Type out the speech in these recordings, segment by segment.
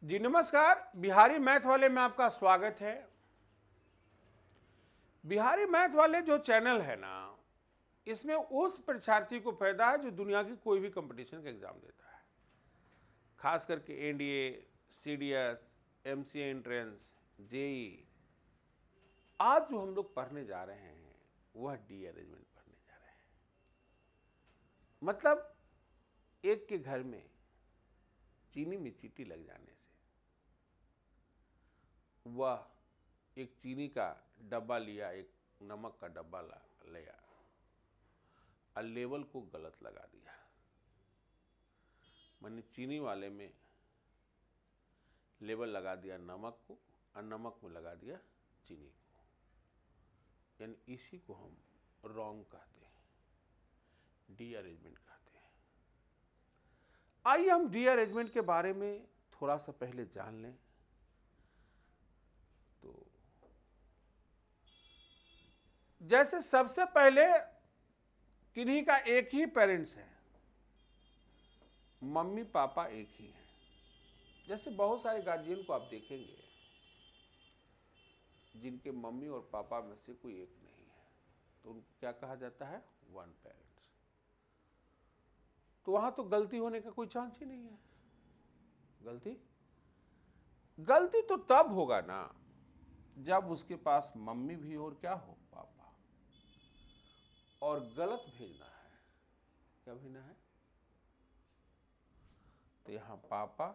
जी नमस्कार। बिहारी मैथ वाले में आपका स्वागत है। बिहारी मैथ वाले जो चैनल है ना, इसमें उस परीक्षार्थी को फायदा है जो दुनिया की कोई भी कंपटीशन का एग्जाम देता है, खास करके NDA, CDS, MCA entrance, JE. आज जो हम लोग पढ़ने जा रहे हैं वह डी अरेंजमेंट पढ़ने जा रहे हैं। मतलब एक के घर में चीनी में चींटी लग जाने से वह एक चीनी का डब्बा लिया, एक नमक का डब्बा लिया और लेवल को गलत लगा दिया। मैंने चीनी वाले में लेवल लगा दिया नमक को और नमक में लगा दिया चीनी को, यानी इसी को हम रॉन्ग कहते हैं, डी अरेंजमेंट कहते हैं। आइए हम डी अरेंजमेंट के बारे में थोड़ा सा पहले जान लें। तो जैसे सबसे पहले किन्हीं का एक ही पेरेंट्स है, मम्मी पापा एक ही हैं। जैसे बहुत सारे गार्जियन को आप देखेंगे जिनके मम्मी और पापा में से कोई एक नहीं है, तो उनको क्या कहा जाता है? One parents. तो वहां तो गलती होने का कोई चांस ही नहीं है। गलती तो तब होगा ना जब उसके पास मम्मी भी हो और क्या हो, पापा। और गलत भेजना है, क्या भेजना है? तो यहां पापा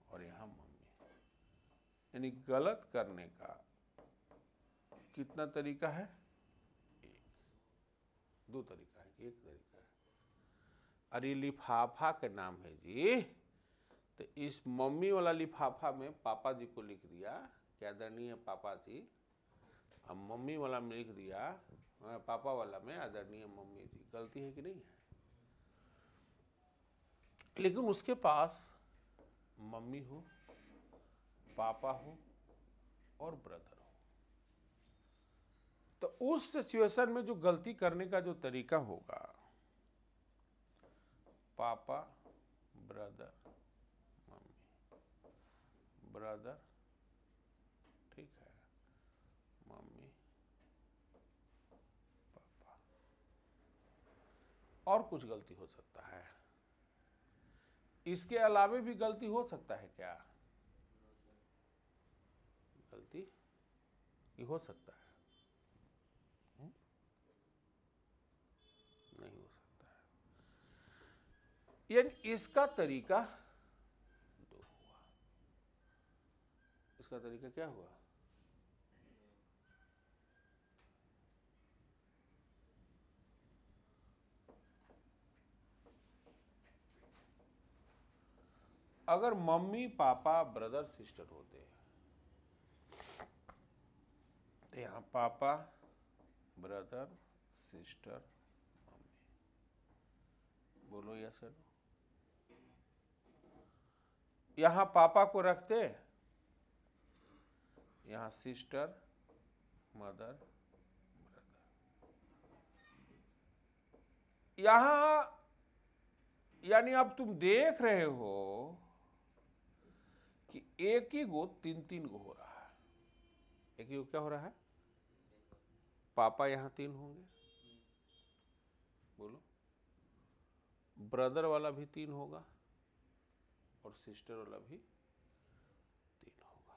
और यहां मम्मी, यानी गलत करने का कितना तरीका है? एक। दो तरीका है, एक तरीका है। अरे लिफाफा का नाम है जी, तो इस मम्मी वाला लिफाफा में पापा जी को लिख दिया क्या आदरणीय पापा जी, अब मम्मी वाला में लिख दिया पापा वाला में आदरणीय मम्मी जी। गलती है कि नहीं है? लेकिन उसके पास मम्मी हो, पापा हो और ब्रदर हो, तो उस सिचुएशन में जो गलती करने का जो तरीका होगा, पापा ब्रदर मम्मी, ब्रदर ठीक है, मम्मी पापा। और कुछ गलती हो सकता है? इसके अलावे भी गलती हो सकता है क्या? गलती ये हो सकता है? नहीं हो सकता है। यानी इसका तरीका दो हुआ। इसका तरीका क्या हुआ? अगर मम्मी पापा ब्रदर सिस्टर होते तो यहां पापा ब्रदर सिस्टर मम्मी, बोलो यस सर। यहां पापा को रखते, यहां सिस्टर मदर ब्रदर। यहां यानी अब तुम देख रहे हो कि एक ही गो तीन तीन गो हो रहा है। एक ही गो क्या हो रहा है? पापा यहां तीन होंगे, बोलो। ब्रदर वाला भी तीन होगा और सिस्टर वाला भी तीन होगा।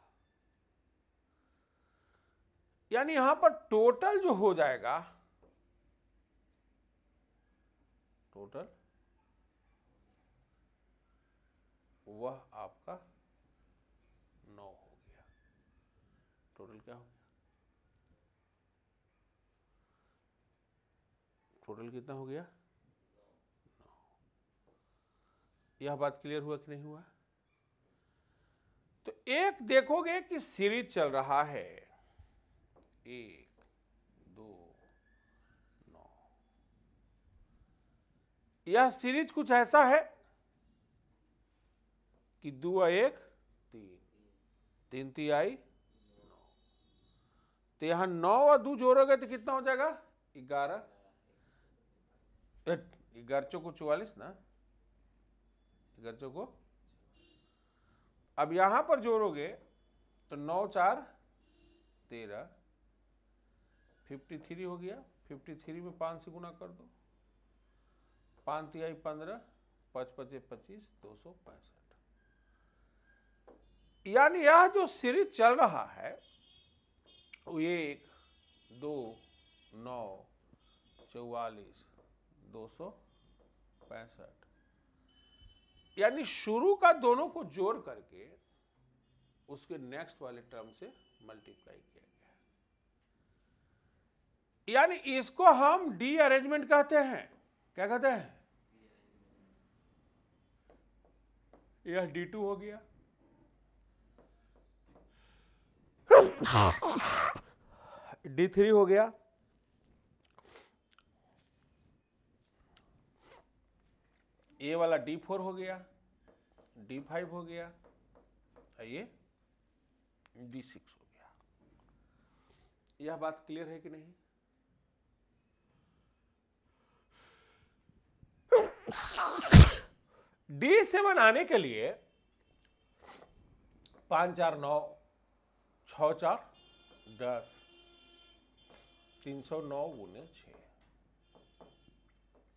यानी यहां पर टोटल जो हो जाएगा, टोटल वह आपका 9 हो गया। टोटल क्या हो गया? टोटल कितना हो गया? 9। यह बात क्लियर हुआ कि नहीं हुआ? तो एक देखोगे कि सीरीज चल रहा है 1 2 9। यह सीरीज कुछ ऐसा है कि 2 1 3, 3 3 आई 9। तो यहां 9 और 2 जोड़ोगे तो कितना हो जाएगा? 11। 11 चौको 44 ना, 11 चौको अब यहां पर जोड़ोगे तो 9 4 13, 53 हो गया। 53 में 5 से गुना कर दो, 5 तिहाई 15, 5 पचे 25, 265। यानी यह जो सीरीज चल रहा है वो 1 2 9 44 265, यानी शुरू का दोनों को जोड़ करके उसके नेक्स्ट वाले टर्म से मल्टीप्लाई किया गया है। यानी इसको हम डी अरेंजमेंट कहते हैं। क्या कहते हैं? यह D2 हो गया, D3 हो गया, ये वाला D4 हो गया, D5 हो गया, ये D6 हो गया। यह बात क्लियर है कि नहीं? D7 आने के लिए 5 4 9, 6 4 10, 309 गुने 6,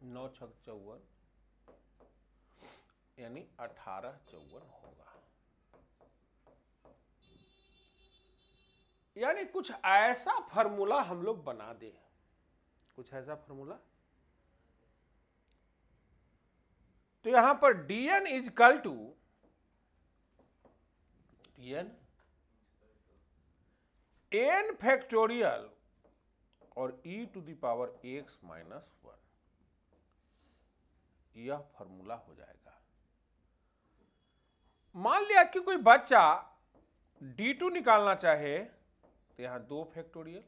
9 6 54, यानी 18 54 होगा। यानी कुछ ऐसा फार्मूला हम लोग बना दे, कुछ ऐसा फार्मूला। तो यहां पर dn is equal to dn n factorial और e to the power x minus 1, यह फार्मूला हो जाएगा। मान लिया कि कोई बच्चा D2 निकालना चाहे तो यहां 2 फैक्टोरियल,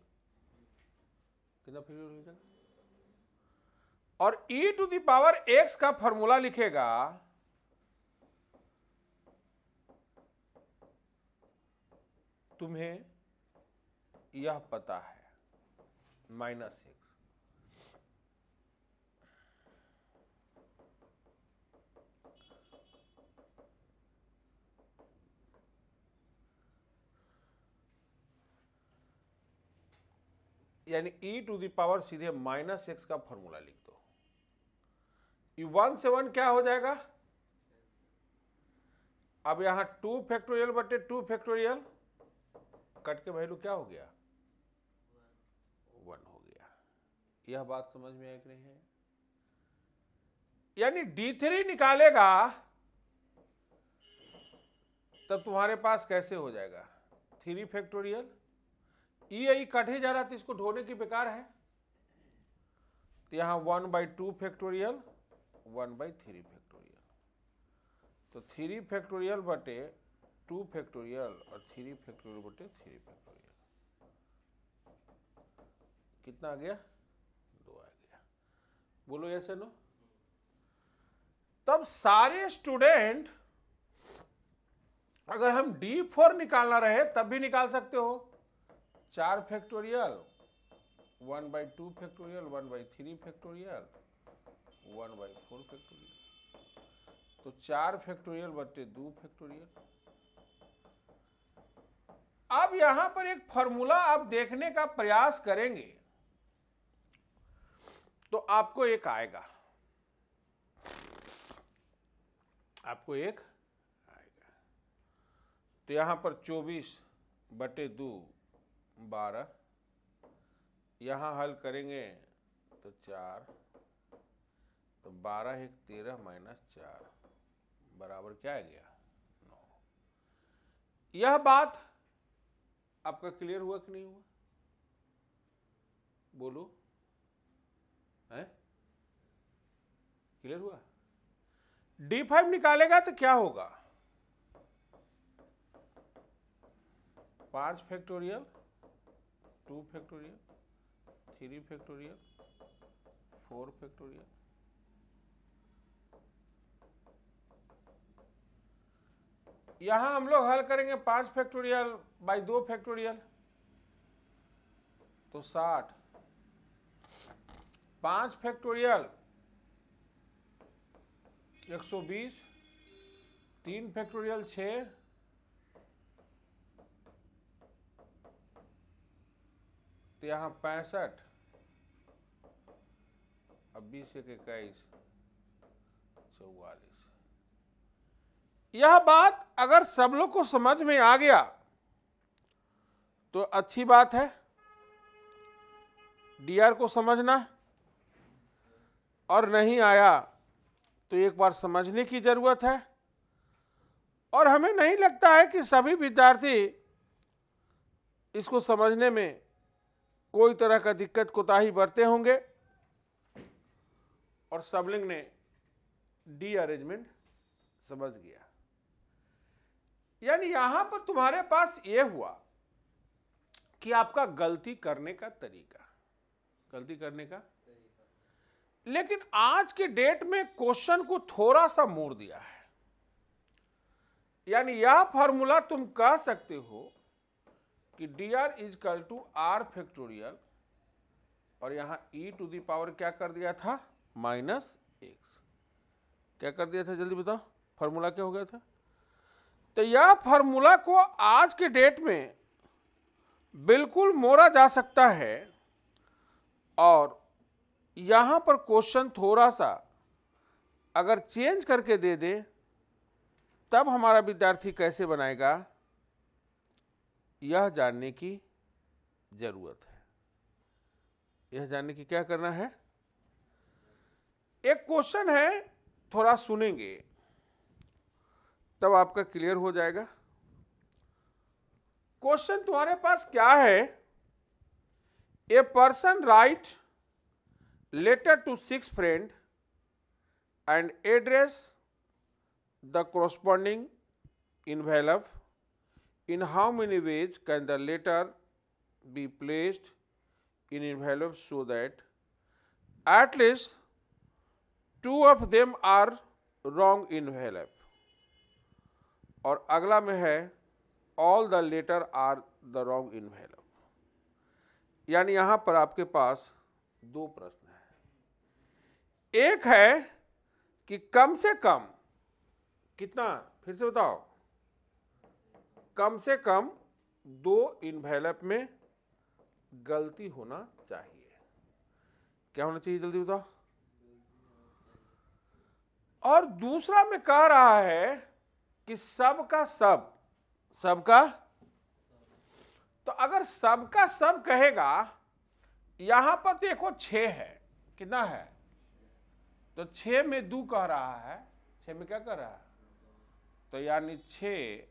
कितना फैक्टोरियल हो जाएगा, और e to the power x का फॉर्मूला लिखेगा तुम्हें यह पता है -x। यानी e टू द पावर सीधे -x का फॉर्मूला लिख दो। 1 से 1 क्या हो जाएगा? अब यहां 2 फैक्टोरियल बटे 2 फैक्टोरियल, कट के वैल्यू क्या हो गया? 1 हो गया। यह बात समझ में आई कि नहीं है? यानी D3 निकालेगा तब तुम्हारे पास कैसे हो जाएगा? 3 फैक्टोरियल, ये कट ही जा रहा था, इसको ढोने की बेकार है, तो यहां 1/2 फैक्टोरियल, 1/3 फैक्टोरियल। तो 3 फैक्टोरियल बटे 2 फैक्टोरियल और 3 फैक्टोरियल बटे 3 फैक्टोरियल, कितना आ गया? 2 आ गया। बोलो यस या नो? तब सारे स्टूडेंट अगर हम D4 निकालना रहे तब भी निकाल सकते हो। 4 फैक्टोरियल, 1/2 फैक्टोरियल, 1/3 फैक्टोरियल, 1/4 फैक्टोरियल। तो 4 फैक्टोरियल बटे 2 फैक्टोरियल। अब यहां पर एक फॉर्मूला आप देखने का प्रयास करेंगे तो आपको एक आएगा, आपको एक आएगा। तो यहां पर 24 बटे 2 12, यहां हल करेंगे तो 4, तो 12 1 13 -4 बराबर क्या आ गया? 9। यह बात आपका क्लियर हुआ कि नहीं हुआ? बोलो, है क्लियर हुआ? D5 निकालेगा तो क्या होगा? 5 फैक्टोरियल, 2 फैक्टोरियल, 3 फैक्टोरियल, 4 फैक्टोरियल। यहां हम लोग हल करेंगे 5 फैक्टोरियल बाई 2 फैक्टोरियल, तो 60। 5 फैक्टोरियल 120, 3 फैक्टोरियल 6, तो यहां 65, अब 20 एक 21, 44। यह बात अगर सब लोग को समझ में आ गया तो अच्छी बात है। डीआर को समझना, और नहीं आया तो एक बार समझने की जरूरत है। और हमें नहीं लगता है कि सभी विद्यार्थी इसको समझने में कोई तरह का दिक्कत कोताही बरते होंगे, और सबलिंग ने डी अरेंजमेंट समझ गया। यानी यहां पर तुम्हारे पास यह हुआ कि आपका गलती करने का तरीका, लेकिन आज के डेट में क्वेश्चन को थोड़ा सा मोड़ दिया है। यानी यह फॉर्मूला तुम कह सकते हो कि dr is equal to r factorial, और यहां e टू दी पावर क्या कर दिया था, -x। क्या कर दिया था, जल्दी बताओ, फॉर्मूला क्या हो गया था। तो यह फॉर्मूला को आज के डेट में बिल्कुल मोड़ा जा सकता है, और यहां पर क्वेश्चन थोड़ा सा अगर चेंज करके दे दे तब हमारा विद्यार्थी कैसे बनाएगा, यह जानने की जरूरत है। यह जानने की क्या करना है, एक क्वेश्चन है, थोड़ा सुनेंगे तब आपका क्लियर हो जाएगा। क्वेश्चन तुम्हारे पास क्या है, a person write letter to 6 friend and address the corresponding envelope. In how many ways can the letter be placed in envelope so that at least 2 of them are wrong envelope? और अगला में है all the letter are the wrong envelope. यानी यहां पर आपके पास दो प्रश्न हैं। एक है कि कम से कम कितना, फिर से बताओ, कम से कम 2 इन्वेलप में गलती होना चाहिए। क्या होना चाहिए, जल्दी बताओ। और दूसरा में कह रहा है कि सबका सबका, तो अगर सबका सब कहेगा, यहां पर देखो 6 है, कितना है, तो 6 में 2 कह रहा है, 6 में क्या कह रहा है, तो यानी 6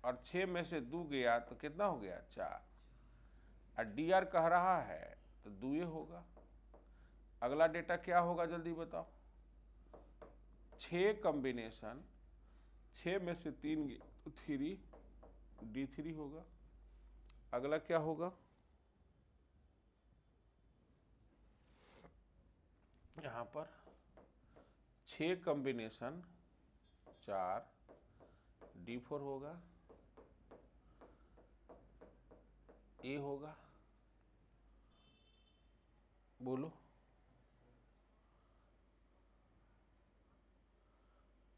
और 6 में से 2 गया तो कितना हो गया, 4। और डीआर कह रहा है तो 2 होगा। अगला डेटा क्या होगा, जल्दी बताओ। 6 कॉम्बिनेशन, 6 में से 3 गया 3, D3 होगा। अगला क्या होगा, यहां पर 6 कॉम्बिनेशन 4, D4 होगा, ए होगा, बोलो।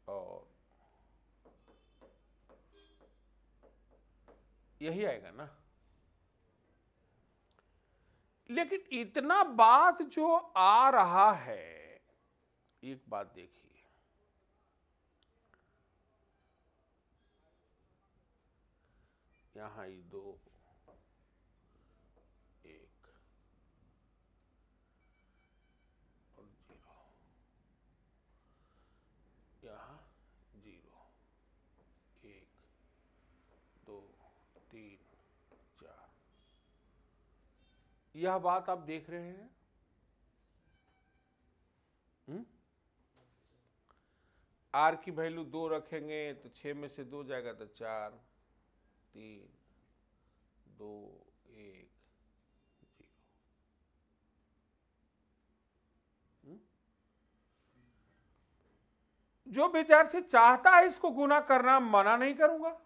और यही आएगा ना। लेकिन इतना बात जो आ रहा है, एक बात देखिए, यहां 2 1 और 0, यहां 0 1 2 3 4, यह बात आप देख रहे हैं। आर की वैल्यू 2 रखेंगे तो 6 में से 2 जाएगा तो 4 3 2 1 0। जो विद्यार्थी चाहता है इसको गुना करना, मना नहीं करूंगा।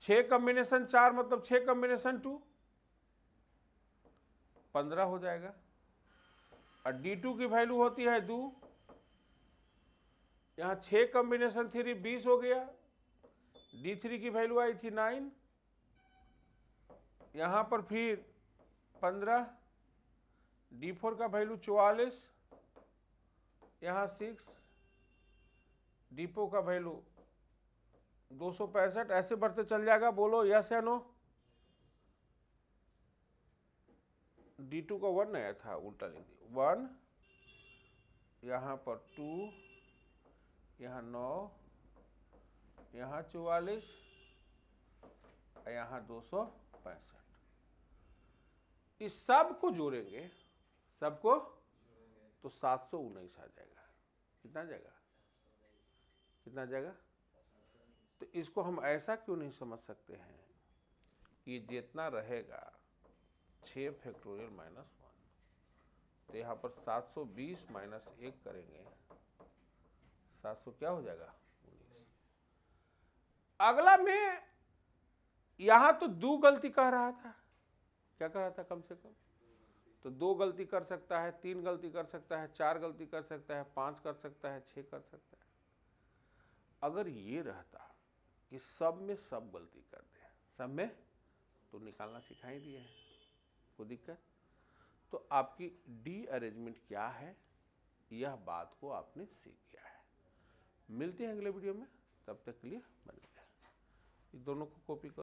6 कॉम्बिनेशन 4 मतलब 6 कॉम्बिनेशन 2, 15 हो जाएगा। और D2 की वैल्यू होती है 2, यहां 6 कॉम्बिनेशन 3 20 हो गया। D3 की वैल्यू आई थी 9, यहां पर फिर 15, D4 का वैल्यू 44, यहां 6, D4 का वैल्यू 265, ऐसे बढ़ते चल जाएगा। बोलो यस या नो। D2 का 1 आया था, उल्टा लिख दिया 1, यहां पर 2, यहां 9, यहां 44, यहां 265। इस सब को जोड़ेंगे, सबको, तो 719 आ जाएगा। कितना आ जाएगा? कितना आ जाएगा? तो इसको हम ऐसा क्यों नहीं समझ सकते हैं कि जितना रहेगा 6 फैक्टोरियल -1, तो यहां पर 720 माइनस 1 करेंगे, 700 क्या हो जाएगा? 19। अगला में यहां तो 2 गलती कह रहा था, क्या कह रहा था? कम से कम तो 2 गलती कर सकता है, 3 गलती कर सकता है, 4 गलती कर सकता है, 5 कर सकता है, 6 कर सकता है। अगर ये रहता कि सब में सब गलती कर दे, सब में, तो निकालना सिखाई दिए है, कोई दिक्कत? तो आपकी डी अरेंजमेंट क्या है, यह बात को आपने सीख गया है। मिलते हैं अगले वीडियो में, तब तक के लिए बने रहें। दोनों को कॉपी कर